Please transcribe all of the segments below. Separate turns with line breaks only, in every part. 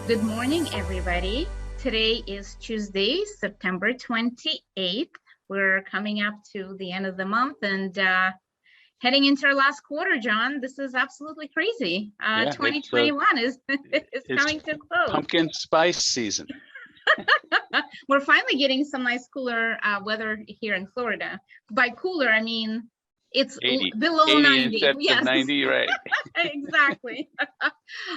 Good morning, everybody. Today is Tuesday, September 28th. We're coming up to the end of the month and heading into our last quarter, John. This is absolutely crazy. 2021 is coming to a close.
Pumpkin spice season.
We're finally getting some nice cooler weather here in Florida. By cooler, I mean it's
80,
below
80
90.
instead
Yes,
of 90, right?
Exactly.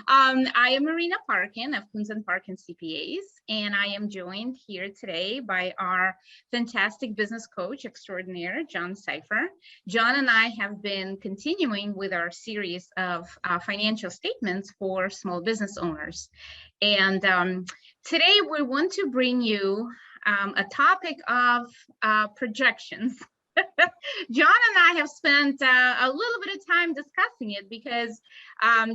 I am Marina Parkin of Koontz and Parkin CPAs, and I am joined here today by our fantastic business coach extraordinaire, John Seiffer. John and I have been continuing with our series of financial statements for small business owners. And today we want to bring you a topic of projections. John and I have spent a little bit of time discussing it because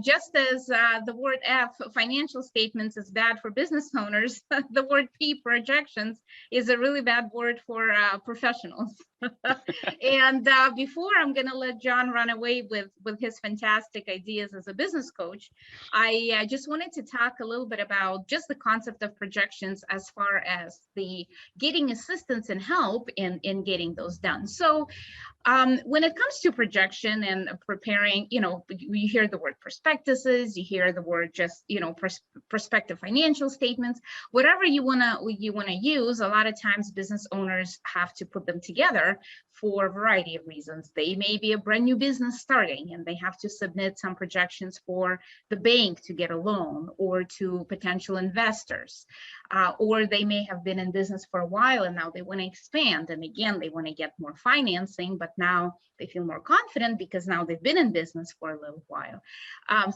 just as the word F, financial statements, is bad for business owners, the word P, projections, is a really bad word for professionals. And before I'm going to let John run away with his fantastic ideas as a business coach, I just wanted to talk a little bit about just the concept of projections as far as the getting assistance and help in getting those done. So when it comes to projection and preparing, you hear the word prospectuses, you hear the word just, prospective financial statements, whatever you wanna use. A lot of times business owners have to put them together for a variety of reasons. They may be a brand new business starting and they have to submit some projections for the bank to get a loan or to potential investors. Or they may have been in business for a while and now they want to expand. And again, they want to get more financing, but now they feel more confident because now they've been in business for a little while.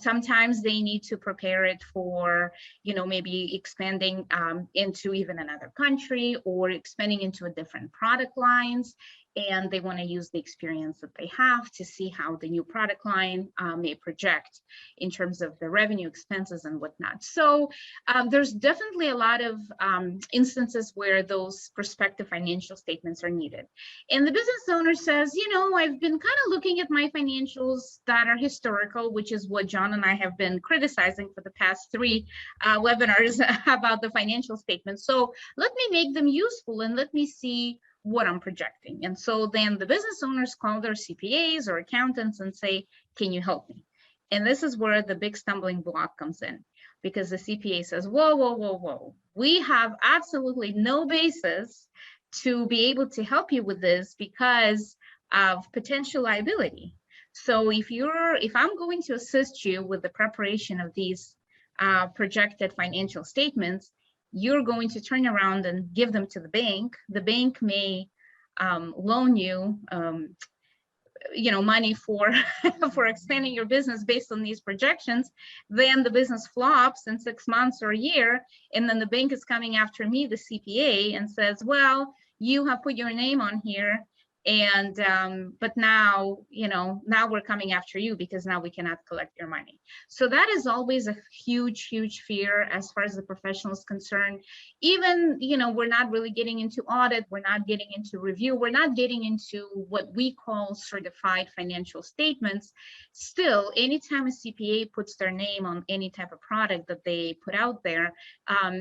Sometimes they need to prepare it for, maybe expanding into even another country or expanding into a different product lines. And they want to use the experience that they have to see how the new product line may project in terms of the revenue, expenses, and whatnot. So there's definitely a lot of instances where those prospective financial statements are needed. And the business owner says, I've been kind of looking at my financials that are historical, which is what John and I have been criticizing for the past 3 webinars about the financial statements. So let me make them useful and let me see what I'm projecting. And so then the business owners call their CPAs or accountants and say, can you help me? And this is where the big stumbling block comes in, because the CPA says, whoa. We have absolutely no basis to be able to help you with this because of potential liability. So if I'm going to assist you with the preparation of these projected financial statements, you're going to turn around and give them to the bank. The bank may loan you, money for expanding your business based on these projections. Then the business flops in 6 months or a year, and then the bank is coming after me, the CPA, and says, well, you have put your name on here, and but now we're coming after you because now we cannot collect your money. So that is always a huge fear as far as the professional is concerned. Even we're not really getting into audit, we're not getting into review, we're not getting into what we call certified financial statements. Still, anytime a CPA puts their name on any type of product that they put out there,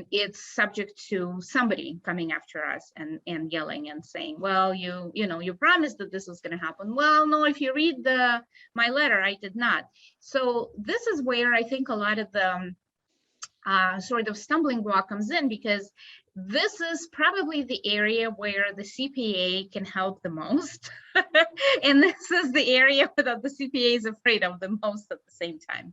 it's subject to somebody coming after us and yelling and saying, well, you promised that this was going to happen. Well, no, if you read my letter, I did not. So this is where I think a lot of the sort of stumbling block comes in, because this is probably the area where the CPA can help the most. And this is the area that the CPA is afraid of the most at the same time.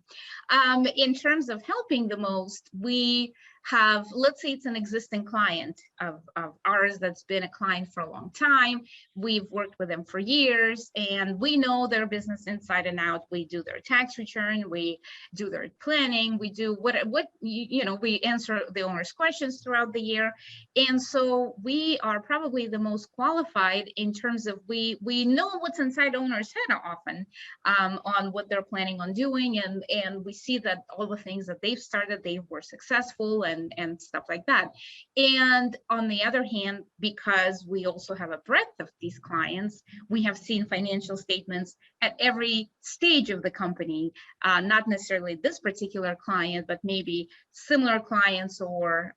In terms of helping the most, we have, let's say it's an existing client of ours that's been a client for a long time. We've worked with them for years and we know their business inside and out. We do their tax return, we do their planning, we do we answer the owner's questions throughout the year. year. And so we are probably the most qualified in terms of we know what's inside owners' head often on what they're planning on doing. And we see that all the things that they've started, they were successful and stuff like that. And on the other hand, because we also have a breadth of these clients, we have seen financial statements at every stage of the company, not necessarily this particular client, but maybe similar clients or,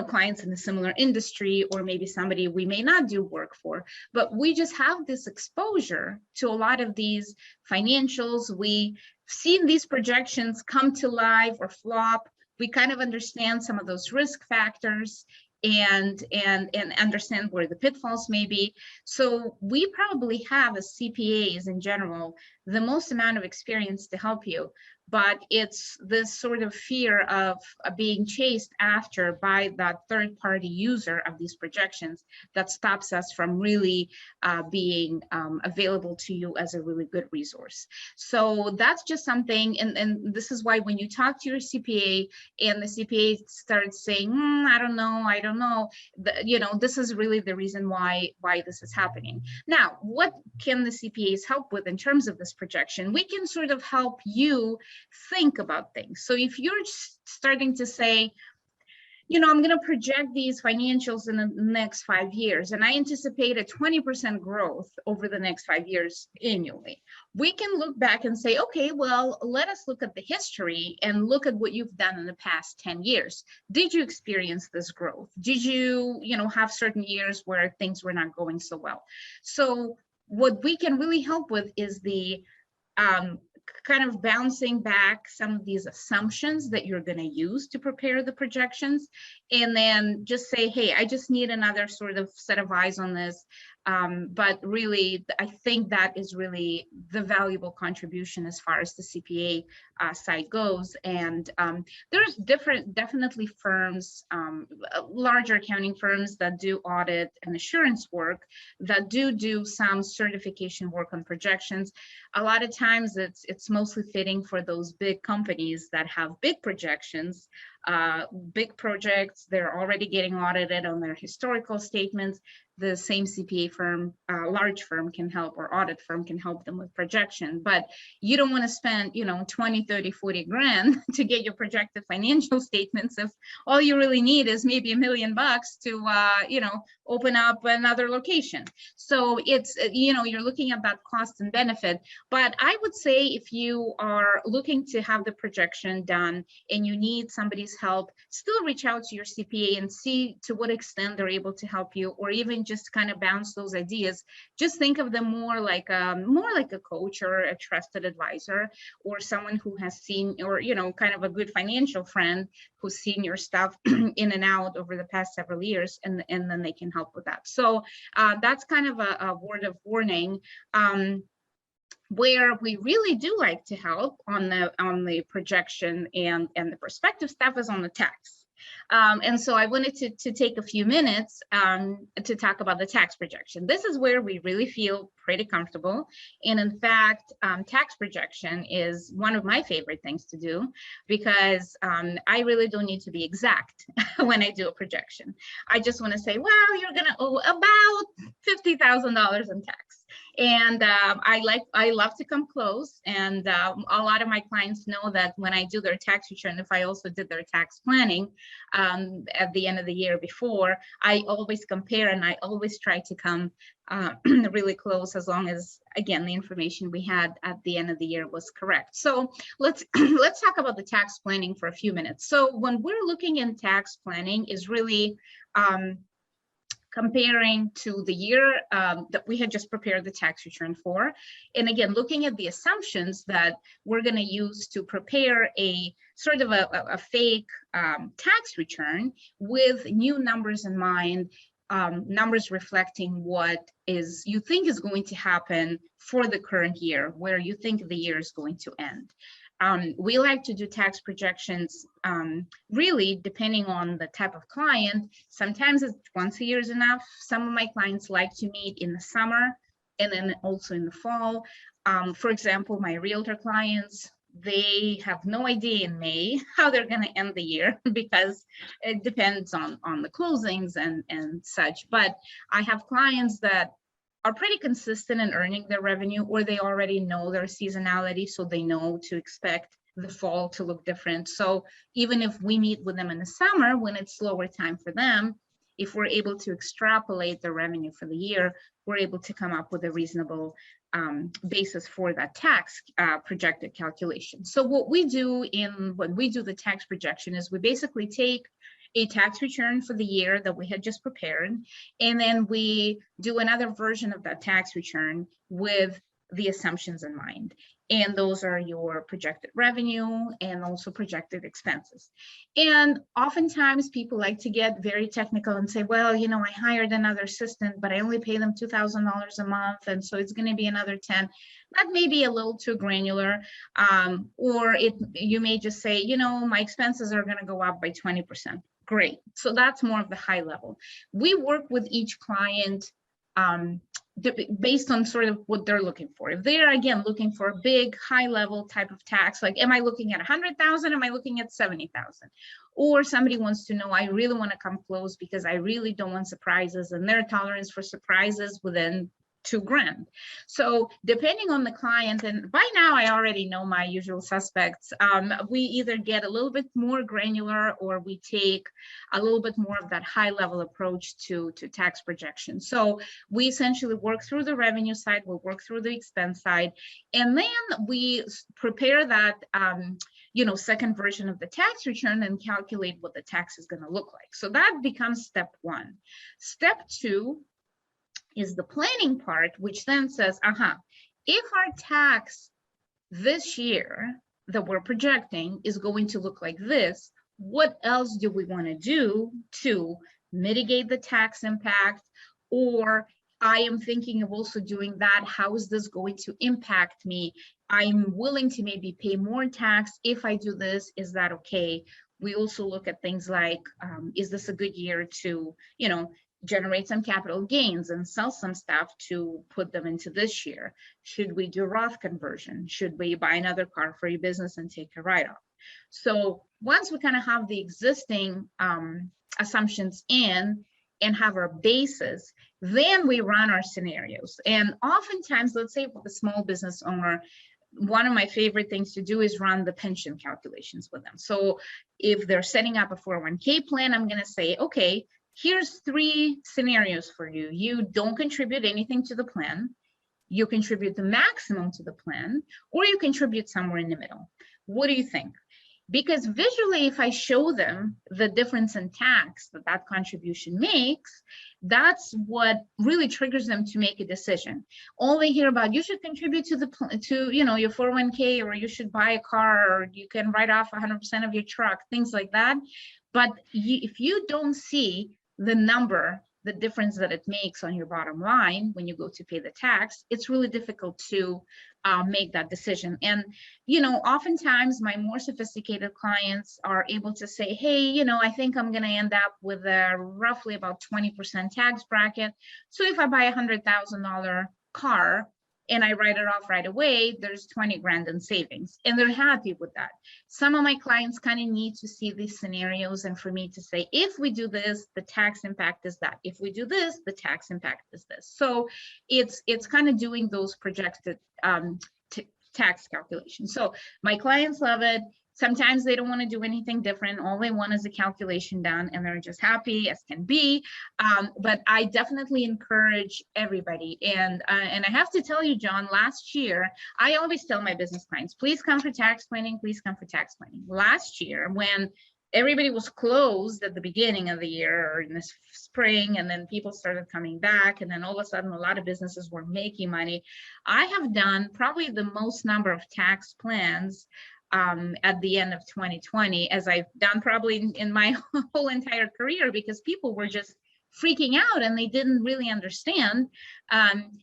clients in a similar industry, or maybe somebody we may not do work for, but we just have this exposure to a lot of these financials. We've seen these projections come to life or flop. We kind of understand some of those risk factors and understand where the pitfalls may be. So we probably have, as CPAs in general, the most amount of experience to help you, but it's this sort of fear of being chased after by that third-party user of these projections that stops us from really being available to you as a really good resource. So that's just something, and this is why when you talk to your CPA and the CPA starts saying, I don't know, this is really the reason why this is happening. Now, what can the CPAs help with in terms of this projection? We can sort of help you think about things. So if you're starting to say, I'm going to project these financials in the next 5 years, and I anticipate a 20% growth over the next 5 years annually, we can look back and say, okay, well, let us look at the history and look at what you've done in the past 10 years. Did you experience this growth? Did you, have certain years where things were not going so well? So what we can really help with is the kind of bouncing back some of these assumptions that you're going to use to prepare the projections, and then just say, hey, I just need another sort of set of eyes on this. But really, I think that is really the valuable contribution as far as the CPA side goes. And there's definitely firms, larger accounting firms that do audit and assurance work, that do some certification work on projections. A lot of times it's mostly fitting for those big companies that have big projections, big projects. They're already getting audited on their historical statements. The same CPA firm, large firm can help, or audit firm can help them with projection. But you don't want to spend, 20, 30, 40 grand to get your projected financial statements if all you really need is maybe $1 million to, open up another location. So it's, you're looking at that cost and benefit. But I would say if you are looking to have the projection done and you need somebody's help, still reach out to your CPA and see to what extent they're able to help you, or even just kind of bounce those ideas. Just think of them more like a coach or a trusted advisor, or someone who has seen, or kind of a good financial friend who's seen your stuff in and out over the past several years, and then they can help with that. So that's kind of a word of warning. Where we really do like to help on the projection and the prospective stuff is on the tax. And so I wanted to take a few minutes to talk about the tax projection. This is where we really feel pretty comfortable. And in fact, tax projection is one of my favorite things to do, because I really don't need to be exact when I do a projection. I just want to say, well, you're going to owe about $50,000 in tax. And I love to come close. And a lot of my clients know that when I do their tax return, if I also did their tax planning at the end of the year before, I always compare and I always try to come really close, as long as, again, the information we had at the end of the year was correct. So let's talk about the tax planning for a few minutes. So when we're looking in tax planning is really comparing to the year that we had just prepared the tax return for. And again, looking at the assumptions that we're going to use to prepare a sort of a fake tax return with new numbers in mind, numbers reflecting what you think is going to happen for the current year, where you think the year is going to end. We like to do tax projections really depending on the type of client. Sometimes it's once a year is enough. Some of my clients like to meet in the summer and then also in the fall. For example, my realtor clients, they have no idea in May how they're going to end the year because it depends on the closings and such. But I have clients that are pretty consistent in earning their revenue, or they already know their seasonality, so they know to expect the fall to look different. So even if we meet with them in the summer when it's slower time for them, if we're able to extrapolate the revenue for the year, we're able to come up with a reasonable basis for that tax projected calculation. So what we do when we do the tax projection is we basically take a tax return for the year that we had just prepared, and then we do another version of that tax return with the assumptions in mind. And those are your projected revenue and also projected expenses. And oftentimes people like to get very technical and say, well, you know, I hired another assistant, but I only pay them $2,000 a month, and so it's going to be another 10. That may be a little too granular, or you may just say, you know, my expenses are going to go up by 20%. Great. So that's more of the high level. We work with each client based on sort of what they're looking for. If they're, again, looking for a big high level type of tax, like, am I looking at 100,000? Am I looking at 70,000? Or somebody wants to know, I really want to come close because I really don't want surprises, and their tolerance for surprises within $2,000. So depending on the client, and by now I already know my usual suspects, we either get a little bit more granular or we take a little bit more of that high level approach to tax projection. So we essentially work through the revenue side, we'll work through the expense side, and then we prepare that second version of the tax return and calculate what the tax is going to look like. So that becomes step one. Step two is the planning part, which then says, if our tax this year that we're projecting is going to look like this, what else do we want to do to mitigate the tax impact? Or I am thinking of also doing that. How is this going to impact me? I'm willing to maybe pay more tax if I do this. Is that okay? We also look at things like, is this a good year to, generate some capital gains and sell some stuff to put them into this year? Should we do Roth conversion? Should we buy another car for your business and take a write-off? So once we kind of have the existing assumptions in and have our basis, then we run our scenarios. And oftentimes, let's say for the small business owner, one of my favorite things to do is run the pension calculations with them. So if they're setting up a 401k plan, I'm going to say, okay, here's 3 scenarios for you. You don't contribute anything to the plan, you contribute the maximum to the plan, or you contribute somewhere in the middle. What do you think? Because visually, if I show them the difference in tax that contribution makes, that's what really triggers them to make a decision. All they hear about, you should contribute to your 401k, or you should buy a car, or you can write off 100% of your truck, things like that. But if you don't see the number, the difference that it makes on your bottom line when you go to pay the tax, it's really difficult to make that decision. And, oftentimes my more sophisticated clients are able to say, hey, I think I'm going to end up with a roughly about 20% tax bracket. So if I buy a $100,000 car and I write it off right away, there's 20 grand in savings, and they're happy with that. Some of my clients kind of need to see these scenarios, and for me to say, if we do this, the tax impact is that. If we do this, the tax impact is this. So it's kind of doing those projected tax calculations. So my clients love it. Sometimes they don't want to do anything different. All they want is a calculation done, and they're just happy as can be. But I definitely encourage everybody. And I have to tell you, John, last year, I always tell my business clients, please come for tax planning, please come for tax planning. Last year, when everybody was closed at the beginning of the year or in the spring, and then people started coming back, and then all of a sudden, a lot of businesses were making money. I have done probably the most number of tax plans at the end of 2020, as I've done probably in my whole entire career, because people were just freaking out and they didn't really understand,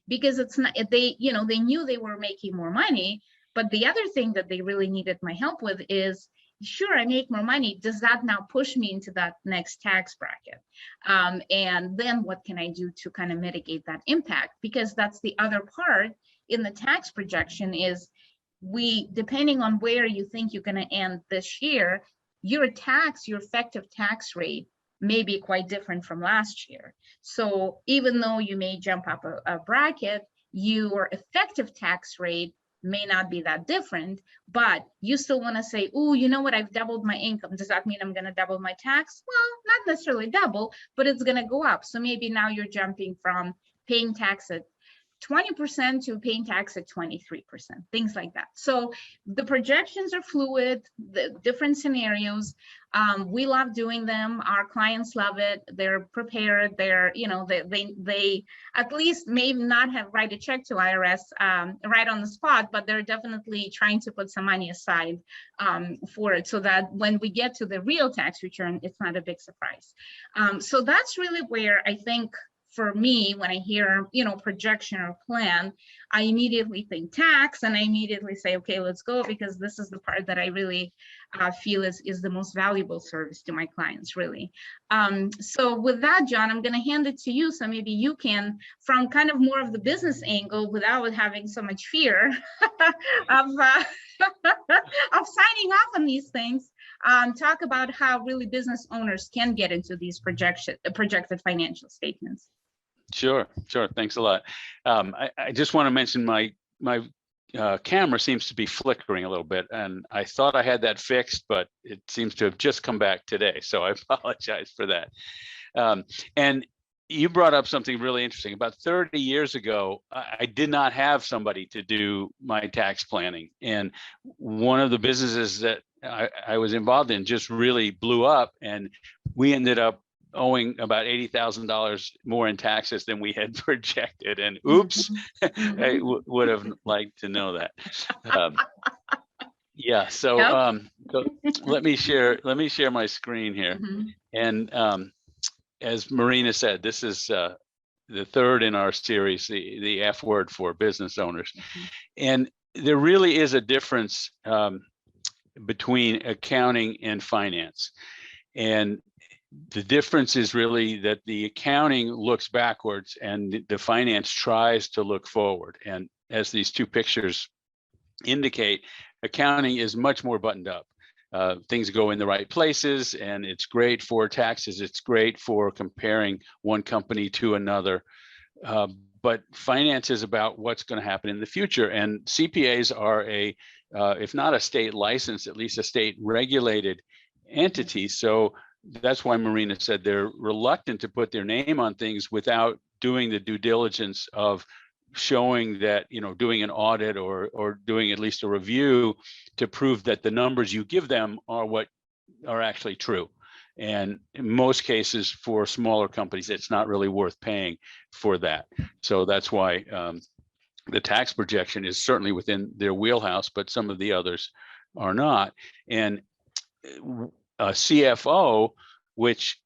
because it's not, they knew they were making more money, but the other thing that they really needed my help with is, sure, I make more money, does that now push me into that next tax bracket? And then what can I do to kind of mitigate that impact? Because that's the other part in the tax projection is, depending on where you think you're going to end this year, your effective tax rate may be quite different from last year. So even though you may jump up a bracket, your effective tax rate may not be that different, but you still want to say, oh, you know what, I've doubled my income. Does that mean I'm going to double my tax? Well, not necessarily double, but it's going to go up. So maybe now you're jumping from paying tax at 20% to paying tax at 23%, things like that. So the projections are fluid, the different scenarios. We love doing them. Our clients love it. They're prepared. They're, they at least may not have write a check to IRS right on the spot, but they're definitely trying to put some money aside for it, so that when we get to the real tax return, it's not a big surprise. So that's really where I think, for me, when I hear, projection or plan, I immediately think tax, and I immediately say, okay, let's go, because this is the part that I really feel is the most valuable service to my clients, really. So with that, John, I'm going to hand it to you. So maybe you can, from kind of more of the business angle, without having so much fear of signing off on these things, talk about how really business owners can get into these projected financial statements.
Sure. Thanks a lot. I just want to mention my camera seems to be flickering a little bit, and I thought I had that fixed, but it seems to have just come back today. So I apologize for that. And you brought up something really interesting. About 30 years ago, I did not have somebody to do my tax planning. And one of the businesses that I was involved in just really blew up, and we ended up owing about $80,000 more in taxes than we had projected. And oops, I would have liked to know that. Yeah, so, so let me share my screen here. And as Marina said, this is the third in our series, the F word for business owners. And there really is a difference between accounting and finance. And the difference is really that the accounting looks backwards and the finance tries to look forward. And as these two pictures indicate, accounting is much more buttoned up. Things go in the right places, and it's great for taxes. It's great for comparing one company to another. But finance is about what's going to happen in the future. And CPAs are if not a state licensed, at least a state regulated entity. So that's why Marina said they're reluctant to put their name on things without doing the due diligence of showing that, doing an audit or doing at least a review to prove that the numbers you give them are what are actually true. And in most cases, for smaller companies, it's not really worth paying for that. So that's why the tax projection is certainly within their wheelhouse, but some of the others are not. And a CFO, which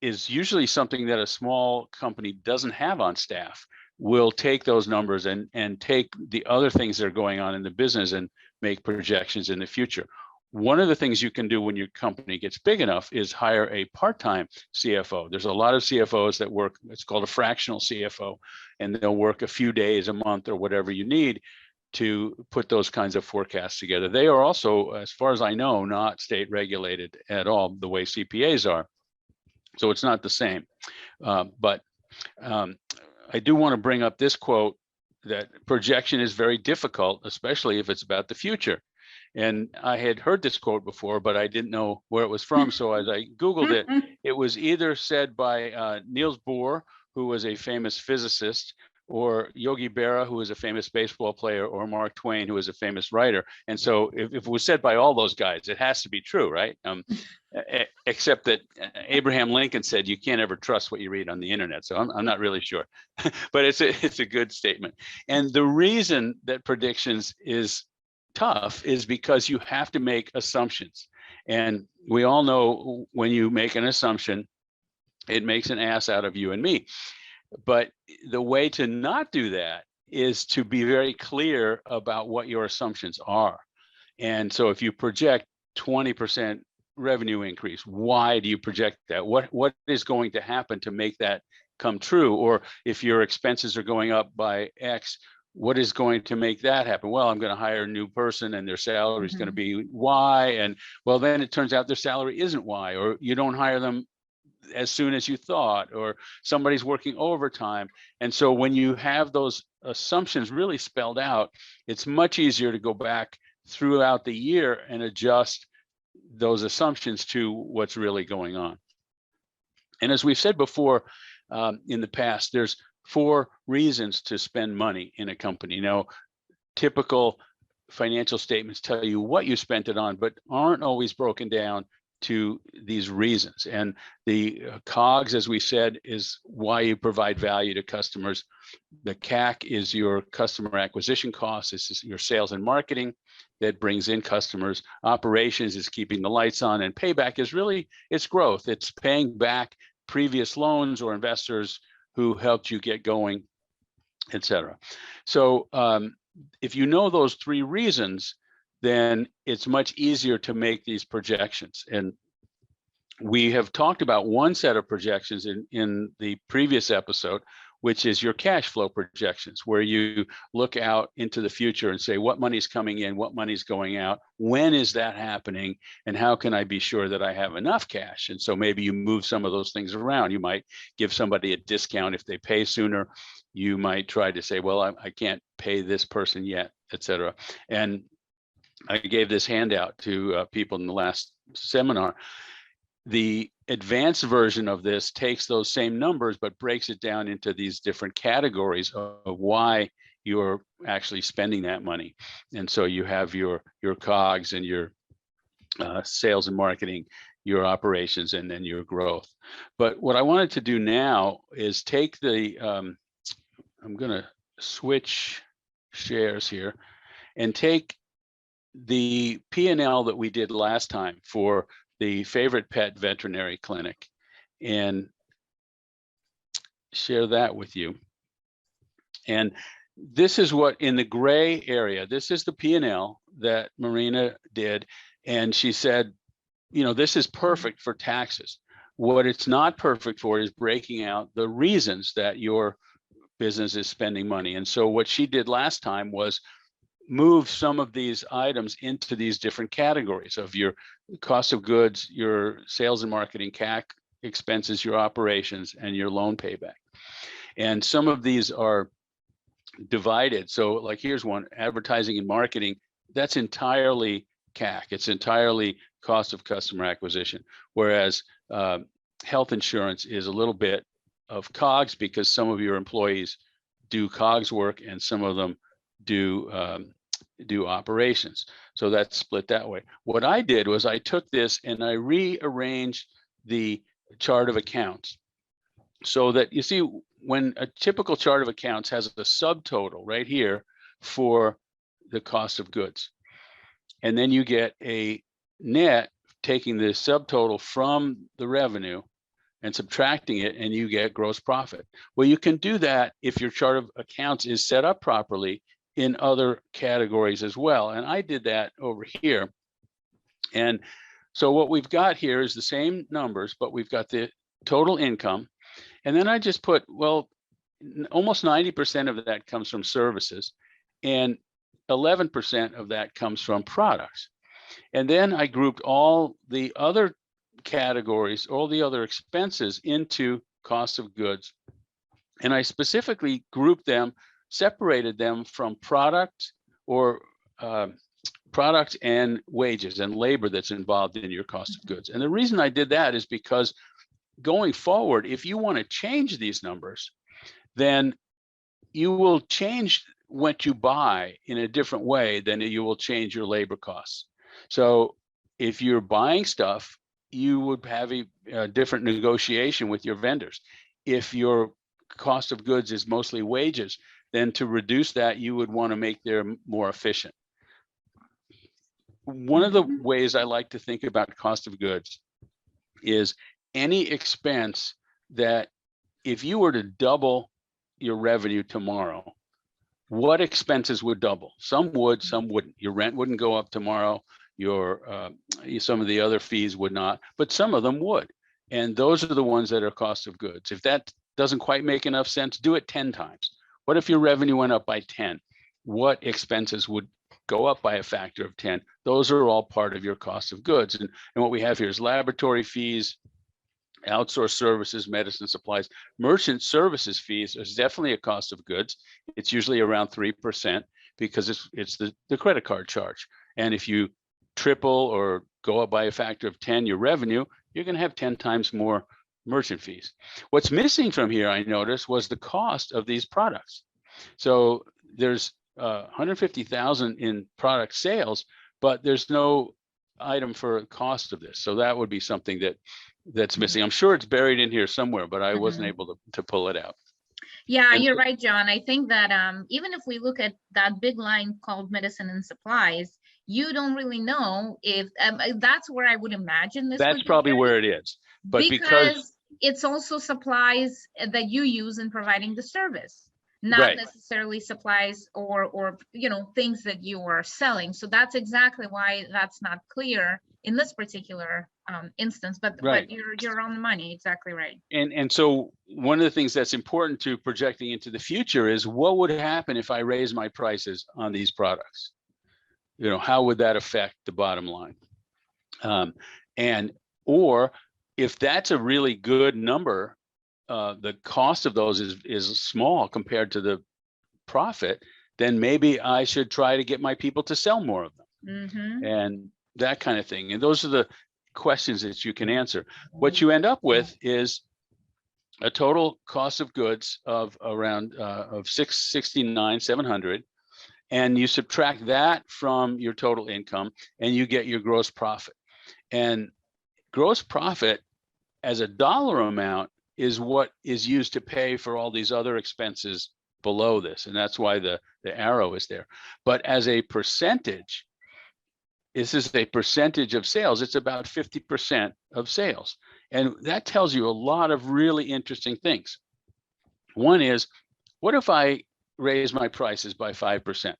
is usually something that a small company doesn't have on staff, will take those numbers and take the other things that are going on in the business and make projections in the future. One of the things you can do when your company gets big enough is hire a part-time CFO. There's a lot of CFOs that work, it's called a fractional CFO, and they'll work a few days, a month, or whatever you need to put those kinds of forecasts together. They are also, as far as I know, not state regulated at all the way CPAs are. So it's not the same. But I do want to bring up this quote, that projection is very difficult, especially if it's about the future. And I had heard this quote before, but I didn't know where it was from. So as I Googled it, it was either said by Niels Bohr, who was a famous physicist, or Yogi Berra, who is a famous baseball player, or Mark Twain, who is a famous writer. And so if it was said by all those guys, it has to be true, right? Except that Abraham Lincoln said, you can't ever trust what you read on the internet. So I'm not really sure, but it's a good statement. And the reason that predictions is tough is because you have to make assumptions. And we all know when you make an assumption, it makes an ass out of you and me. But the way to not do that is to be very clear about what your assumptions are. And so if you project 20% revenue increase, why do you project that? What is going to happen to make that come true? Or if your expenses are going up by X, what is going to make that happen? Well, I'm going to hire a new person and their salary is going to be Y. And well, then it turns out their salary isn't Y, or you don't hire them as soon as you thought, or somebody's working overtime. And so when you have those assumptions really spelled out, it's much easier to go back throughout the year and adjust those assumptions to what's really going on. And as we've said before, in the past, there's 4 reasons to spend money in a company. Now, typical financial statements tell you what you spent it on, but aren't always broken down to these reasons. And the COGS, as we said, is why you provide value to customers. The CAC is your customer acquisition costs. This is your sales and marketing that brings in customers. Operations is keeping the lights on, and payback is really, it's growth. It's paying back previous loans or investors who helped you get going, etc. So if you know those 3 reasons, then it's much easier to make these projections. And we have talked about one set of projections in the previous episode, which is your cash flow projections, where you look out into the future and say, what money's coming in, what money's going out, when is that happening, and how can I be sure that I have enough cash? And so maybe you move some of those things around. You might give somebody a discount if they pay sooner. You might try to say, well, I can't pay this person yet, etc. And I gave this handout to people in the last seminar. The advanced version of this takes those same numbers, but breaks it down into these different categories of why you're actually spending that money. And so you have your COGS and your sales and marketing, your operations, and then your growth. But what I wanted to do now is take the, I'm going to switch shares here and take the P&L that we did last time for the Favorite Pet Veterinary Clinic and share that with you. And this is what, in the gray area, this is the P&L that Marina did. And she said, you know, this is perfect for taxes. What it's not perfect for is breaking out the reasons that your business is spending money. And so what she did last time was move some of these items into these different categories of your cost of goods, your sales and marketing CAC expenses, your operations, and your loan payback. And some of these are divided. So like here's one, advertising and marketing, that's entirely CAC. It's entirely cost of customer acquisition. Whereas health insurance is a little bit of COGS because some of your employees do COGS work and some of them do operations. So that's split that way. What I did was I took this and I rearranged the chart of accounts so that you see when a typical chart of accounts has a subtotal right here for the cost of goods. And then you get a net taking the subtotal from the revenue and subtracting it, and you get gross profit. Well, you can do that if your chart of accounts is set up properly in other categories as well. And I did that over here. And so what we've got here is the same numbers, but we've got the total income. And then I just put, well, almost 90% of that comes from services and 11% of that comes from products. And then I grouped all the other categories, all the other expenses into cost of goods. And I specifically grouped them, separated them from product or product and wages and labor that's involved in your cost of goods. And the reason I did that is because going forward, if you want to change these numbers, then you will change what you buy in a different way than you will change your labor costs. So if you're buying stuff, you would have a different negotiation with your vendors. If your cost of goods is mostly wages, then to reduce that, you would want to make them more efficient. One of the ways I like to think about cost of goods is any expense that if you were to double your revenue tomorrow, what expenses would double? Some would, some wouldn't. Your rent wouldn't go up tomorrow. Your some of the other fees would not, but some of them would. And those are the ones that are cost of goods. If that doesn't quite make enough sense, do it 10 times. What if your revenue went up by 10? What expenses would go up by a factor of 10? Those are all part of your cost of goods. And what we have here is laboratory fees, outsourced services, medicine supplies. Merchant services fees is definitely a cost of goods. It's usually around 3% because it's the credit card charge. And if you triple or go up by a factor of 10 your revenue, you're going to have 10 times more merchant fees. What's missing from here, I noticed, was the cost of these products. So there's 150,000 in product sales, but there's no item for cost of this. So that would be something that's missing. I'm sure it's buried in here somewhere, but I wasn't able to pull it out.
Yeah, you're right, John. I think that even if we look at that big line called medicine and supplies, you don't really know if that's where I would imagine this.
That's probably where it is. But because
it's also supplies that you use in providing the service, not necessarily supplies or things that you are selling. So that's exactly why that's not clear in this particular instance, but you're on the money, exactly right.
And so one of the things that's important to projecting into the future is what would happen if I raise my prices on these products? How would that affect the bottom line? Or if that's a really good number, the cost of those is small compared to the profit, then maybe I should try to get my people to sell more of them. And that kind of thing. And those are the questions that you can answer. What you end up with is a total cost of goods of around of $669,700, and you subtract that from your total income, and you get your gross profit. And gross profit as a dollar amount is what is used to pay for all these other expenses below this, and that's why the arrow is there. But as a percentage, this is a percentage of sales. It's about 50% of sales. And that tells you a lot of really interesting things. One is, what if I raise my prices by 5%?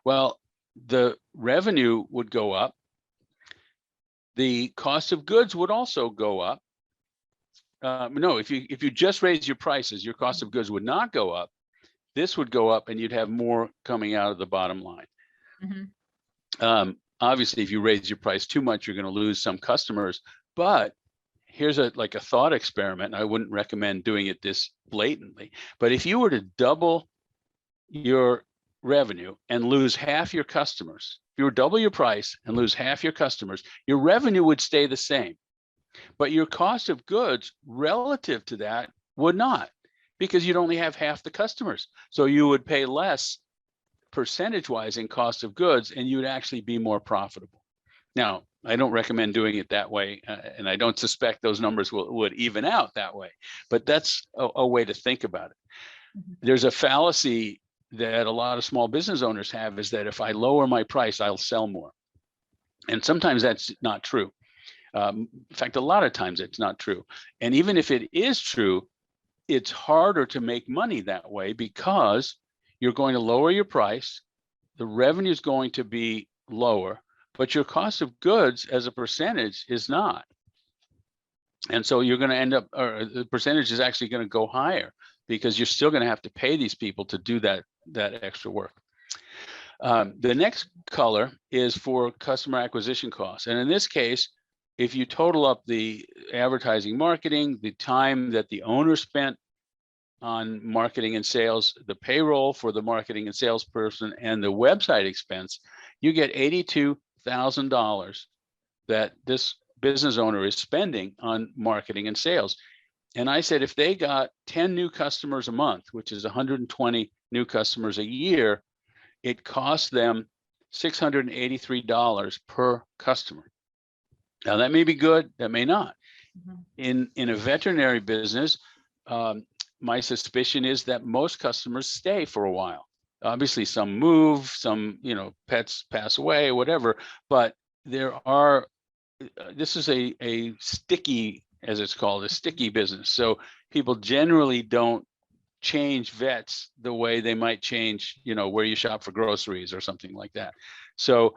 Well, the revenue would go up. The cost of goods would also go up. No, if you just raise your prices, your cost of goods would not go up. This would go up, and you'd have more coming out of the bottom line. Obviously, if you raise your price too much, you're going to lose some customers. But here's a thought experiment. I wouldn't recommend doing it this blatantly. But if you were to double your revenue and lose half your customers, if you were to double your price and lose half your customers, your revenue would stay the same. But your cost of goods relative to that would not, because you'd only have half the customers. So you would pay less percentage-wise in cost of goods, and you'd actually be more profitable. Now, I don't recommend doing it that way, and I don't suspect those numbers would even out that way, but that's a way to think about it. There's a fallacy that a lot of small business owners have, is that if I lower my price, I'll sell more. And sometimes that's not true. In fact, a lot of times it's not true. And even if it is true, it's harder to make money that way, because you're going to lower your price, the revenue is going to be lower, but your cost of goods as a percentage is not. And so you're going to end up, or the percentage is actually going to go higher, because you're still going to have to pay these people to do that extra work. The next color is for customer acquisition costs. And in this case, if you total up the advertising, marketing, the time that the owner spent on marketing and sales, the payroll for the marketing and salesperson, and the website expense, you get $82,000 that this business owner is spending on marketing and sales. And I said, if they got 10 new customers a month, which is 120 new customers a year, it costs them $683 per customer. Now, that may be good, that may not. In a veterinary business, my suspicion is that most customers stay for a while. Obviously, some move, some pets pass away, whatever. But this is a sticky, as it's called, a sticky business. So people generally don't change vets the way they might change, where you shop for groceries or something like that. So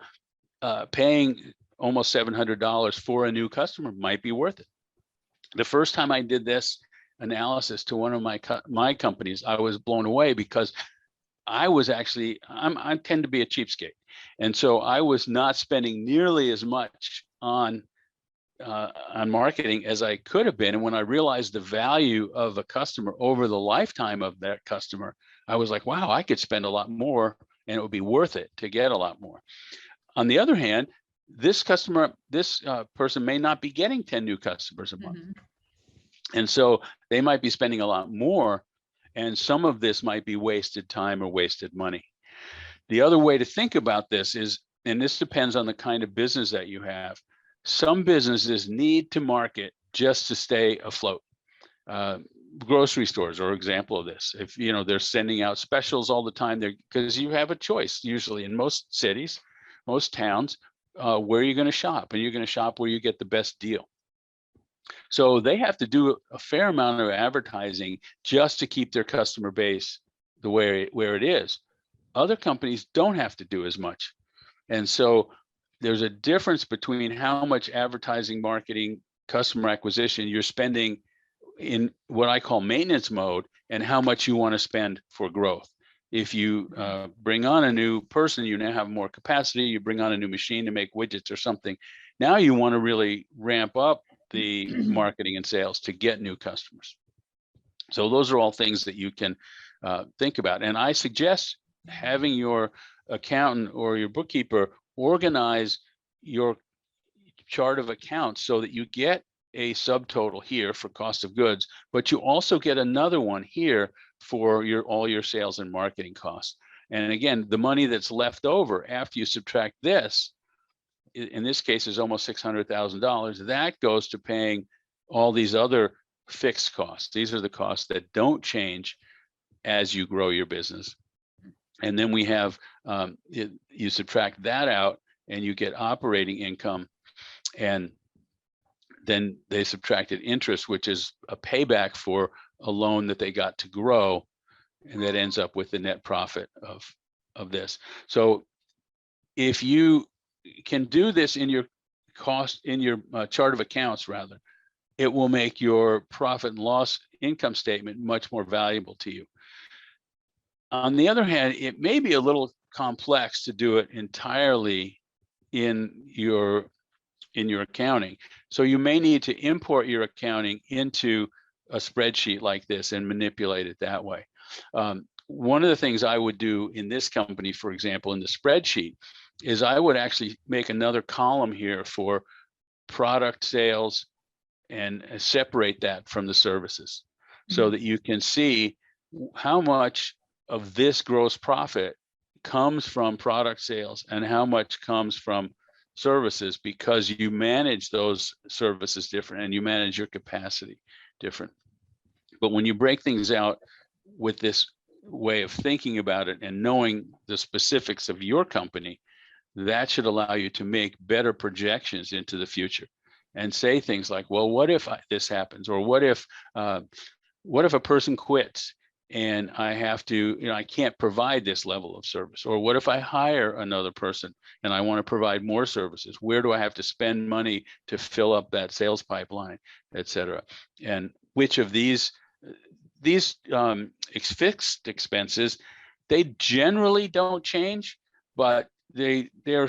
paying almost $700 for a new customer might be worth it. The first time I did this, analysis to one of my companies, I was blown away because I was actually, I tend to be a cheapskate. And so I was not spending nearly as much on marketing as I could have been. And when I realized the value of a customer over the lifetime of that customer, I was like, wow, I could spend a lot more and it would be worth it to get a lot more. On the other hand, this person may not be getting 10 new customers a month. And so they might be spending a lot more. And some of this might be wasted time or wasted money. The other way to think about this is, and this depends on the kind of business that you have, some businesses need to market just to stay afloat. Grocery stores are an example of this. If they're sending out specials all the time, because you have a choice usually in most cities, most towns, where you're going to shop, and you're going to shop where you get the best deal. So they have to do a fair amount of advertising just to keep their customer base the way where it is. Other companies don't have to do as much. And so there's a difference between how much advertising, marketing, customer acquisition you're spending in what I call maintenance mode and how much you want to spend for growth. If you bring on a new person, you now have more capacity, you bring on a new machine to make widgets or something. Now you want to really ramp up the marketing and sales to get new customers. So those are all things that you can think about. And I suggest having your accountant or your bookkeeper organize your chart of accounts so that you get a subtotal here for cost of goods, but you also get another one here for all your sales and marketing costs. And again, the money that's left over after you subtract this, in this case, is almost $600,000. That goes to paying all these other fixed costs. These are the costs that don't change as you grow your business. And then we have, you subtract that out and you get operating income. And then they subtracted interest, which is a payback for a loan that they got to grow. And that ends up with the net profit of this. So if you can do this in your chart of accounts, rather, it will make your profit and loss income statement much more valuable to you. On the other hand, it may be a little complex to do it entirely in your accounting. So you may need to import your accounting into a spreadsheet like this and manipulate it that way. One of the things I would do in this company, for example, in the spreadsheet, is I would actually make another column here for product sales and separate that from the services so that you can see how much of this gross profit comes from product sales and how much comes from services, because you manage those services different and you manage your capacity different. But when you break things out with this way of thinking about it and knowing the specifics of your company, that should allow you to make better projections into the future and say things like, well, what if this happens? Or what if a person quits and I have to, I can't provide this level of service? Or what if I hire another person and I want to provide more services? Where do I have to spend money to fill up that sales pipeline, et cetera? And which of these fixed expenses, they generally don't change, but they're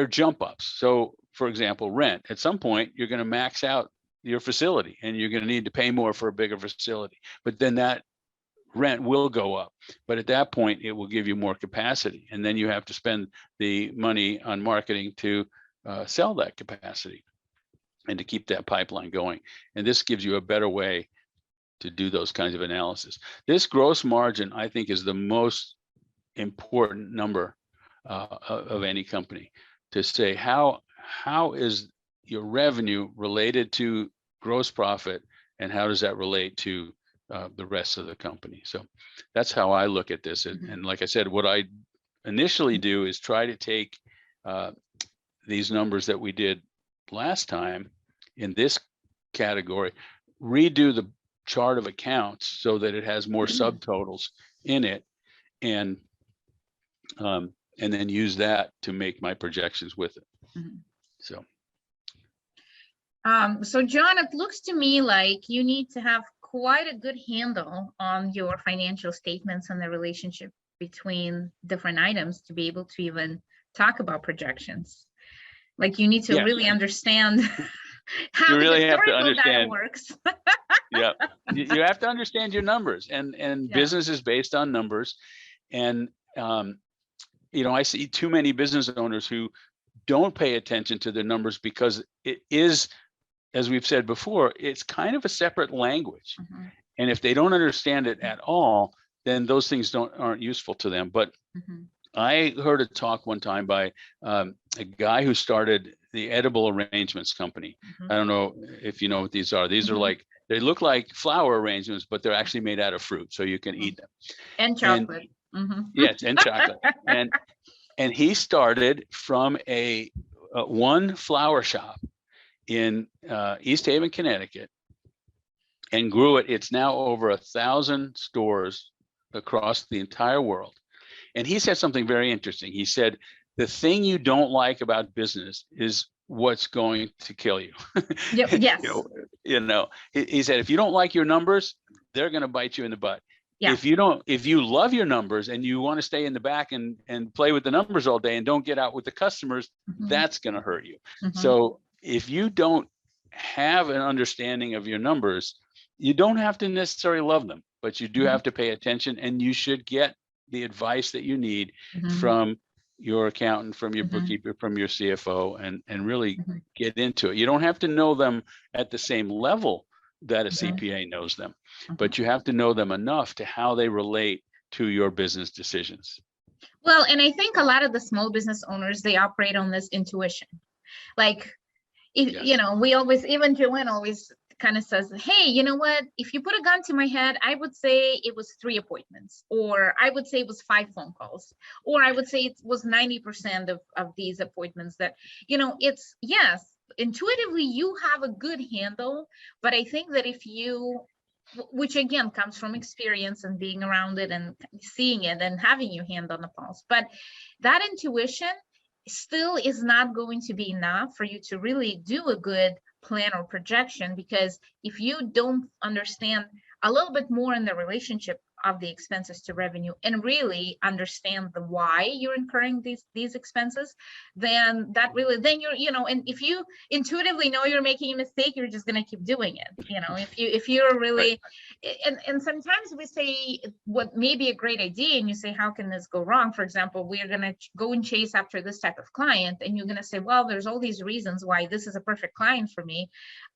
jump ups. So for example, rent, at some point, you're going to max out your facility and you're going to need to pay more for a bigger facility, but then that rent will go up. But at that point, it will give you more capacity. And then you have to spend the money on marketing to sell that capacity and to keep that pipeline going. And this gives you a better way to do those kinds of analysis. This gross margin, I think, is the most important number of any company, to say how is your revenue related to gross profit and how does that relate to the rest of the company. So that's how I look at this. And like I said, what I initially do is try to take these numbers that we did last time in this category, redo the chart of accounts so that it has more subtotals in it, and then use that to make my projections with it.
So John, it looks to me like you need to have quite a good handle on your financial statements and the relationship between different items to be able to even talk about projections. Like you need to really understand how
you really have to
historical data
understand.
works.
Yeah, you have to understand your numbers, and business is based on numbers. And you know, I see too many business owners who don't pay attention to their numbers because it is, as we've said before, it's kind of a separate language. And if they don't understand it at all, then those things aren't useful to them. But I heard a talk one time by a guy who started the edible arrangements company. I don't know if you know what these are. These are like, they look like flower arrangements, but they're actually made out of fruit, so you can eat them.
And chocolate.
Yes, and chocolate. And he started from a one flower shop in East Haven, Connecticut, and grew it. It's now over 1,000 stores across the entire world. And he said something very interesting. He said, the thing you don't like about business is what's going to kill you.
Yes.
You know, he said, if you don't like your numbers, they're going to bite you in the butt.
Yeah.
If you love your numbers and you want to stay in the back and play with the numbers all day and don't get out with the customers, that's going to hurt you. So if you don't have an understanding of your numbers, you don't have to necessarily love them, but you do have to pay attention, and you should get the advice that you need from your accountant, from your bookkeeper, from your CFO, and really get into it. You don't have to know them at the same level that a CPA knows them, but you have to know them enough to how they relate to your business decisions.
Well, and I think a lot of the small business owners, they operate on this intuition. Like, if you know, we always, even Joanne always kind of says, hey, you know what, if you put a gun to my head, I would say it was 3 appointments, or I would say it was 5 phone calls, or I would say it was 90% of these appointments that, you know, it's, yes, intuitively you have a good handle, but I think that if you, which again comes from experience and being around it and seeing it and having your hand on the pulse, but that intuition still is not going to be enough for you to really do a good plan or projection, because if you don't understand a little bit more in the relationship of the expenses to revenue and really understand the why you're incurring these expenses, then that really, then you're, you know, and if you intuitively know you're making a mistake, you're just going to keep doing it. You know, if you're really, and sometimes we say what may be a great idea and you say, how can this go wrong? For example, we're going to go and chase after this type of client, and you're going to say, well, there's all these reasons why this is a perfect client for me.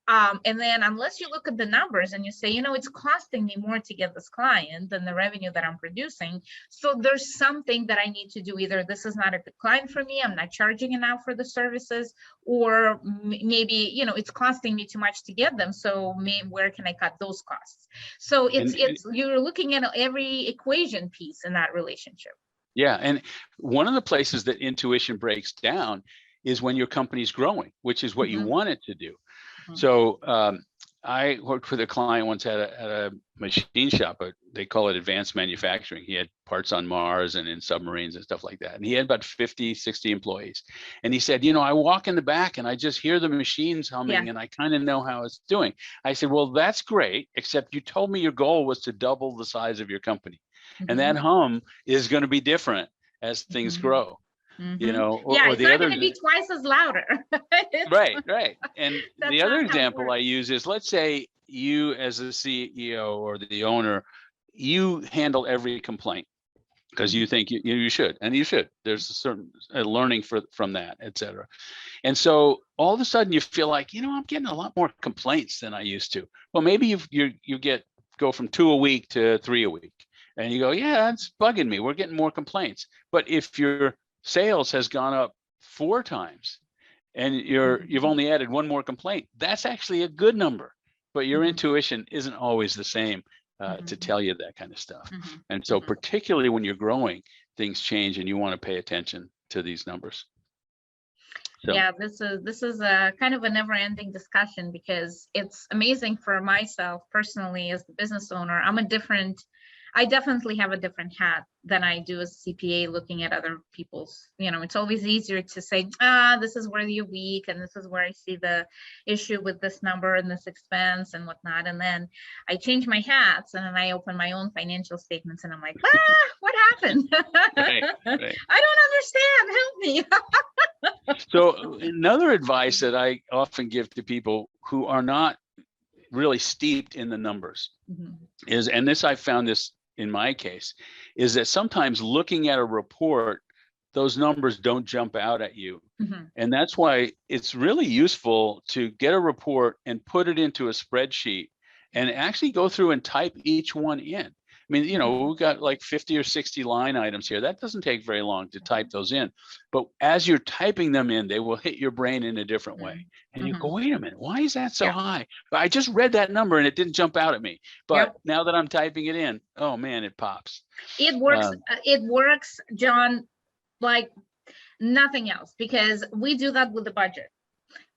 And then unless you look at the numbers and you say, you know, it's costing me more to get this client than the revenue that I'm producing. So there's something that I need to do. Either this is not a good client for me, I'm not charging enough for the services, or maybe, you know, it's costing me too much to get them. So maybe where can I cut those costs? So it's you're looking at every equation piece in that relationship.
Yeah. And one of the places that intuition breaks down is when your company's growing, which is what you want it to do. So I worked with a client once at a machine shop, but they call it advanced manufacturing. He had parts on Mars and in submarines and stuff like that. And he had about 50, 60 employees. And he said, you know, I walk in the back and I just hear the machines humming and I kind of know how it's doing. I said, well, that's great, except you told me your goal was to double the size of your company. And that hum is going to be different as things grow. You know,
or it's not going to be twice as louder.
Right. And the other example I use is, let's say you as a CEO or the owner, you handle every complaint because you think you should, and you should. There's a certain learning from that, et cetera. And so all of a sudden you feel like, you know, I'm getting a lot more complaints than I used to. Well, maybe you go from 2 a week to 3 a week, and you go, yeah, it's bugging me. We're getting more complaints. But if your sales has gone up 4 times and you've only added 1 more complaint, that's actually a good number, but your intuition isn't always the same to tell you that kind of stuff. And so particularly when you're growing, things change and you want to pay attention to these numbers. So.
Yeah, this is a kind of a never-ending discussion, because it's amazing for myself personally as the business owner. I'm I definitely have a different hat than I do as a CPA looking at other people's, it's always easier to say, this is where you're weak and this is where I see the issue with this number and this expense and whatnot. And then I change my hats and then I open my own financial statements and I'm like, what happened?
Right.
I don't understand. Help me.
So another advice that I often give to people who are not really steeped in the numbers is, and this I found this in my case, is that sometimes looking at a report, those numbers don't jump out at you. And that's why it's really useful to get a report and put it into a spreadsheet and actually go through and type each one in. I mean, we've got like 50 or 60 line items here. That doesn't take very long to type those in. But as you're typing them in, they will hit your brain in a different way. And you go, wait a minute, why is that so high? But I just read that number and it didn't jump out at me. But now that I'm typing it in, oh man, it pops.
It works. It works, John, like nothing else, because we do that with the budget.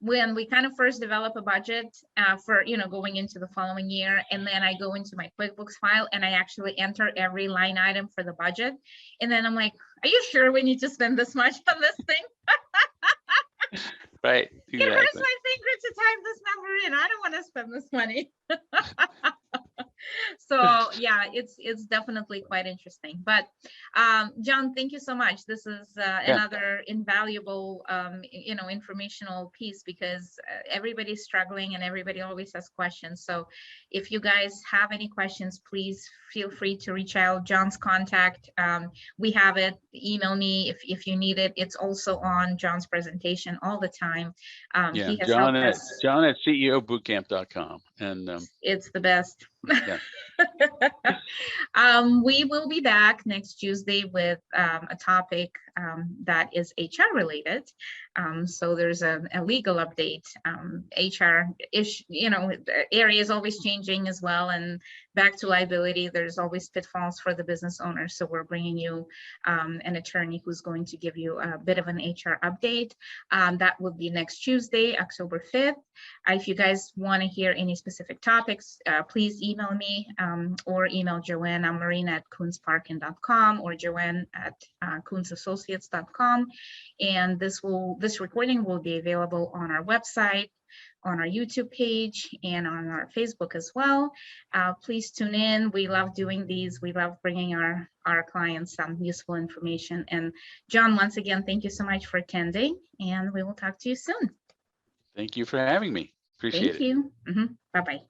When we kind of first develop a budget for, going into the following year, and then I go into my QuickBooks file and I actually enter every line item for the budget. And then I'm like, are you sure we need to spend this much on this thing?
Right.
Exactly. It hurts my finger to type this number in. I don't want to spend this money. So yeah, it's definitely quite interesting. But John, thank you so much. This is another invaluable informational piece, because everybody's struggling and everybody always has questions. So if you guys have any questions, please feel free to reach out. John's contact, we have it. Email me if you need it. It's also on John's presentation all the time. He has
John
helped
at
us.
John at ceobootcamp.com, and
it's the best.
Yeah.
We will be back next Tuesday with a topic that is HR related. So there's a legal update. HR area is always changing as well, and back to liability, there's always pitfalls for the business owner. So we're bringing you an attorney who's going to give you a bit of an HR update. That will be next Tuesday, October 5th. If you guys want to hear any specific topics, please email me or email Joanne. I'm Marina at koontzparkin.com or Joanne at koontzassociates.com. And this recording will be available on our website, on our YouTube page, and on our Facebook as well. Please tune in. We love doing these. We love bringing our clients some useful information. And John, once again, thank you so much for attending, and we will talk to you soon.
Thank you for having me. Appreciate it.
Thank you. Bye-bye.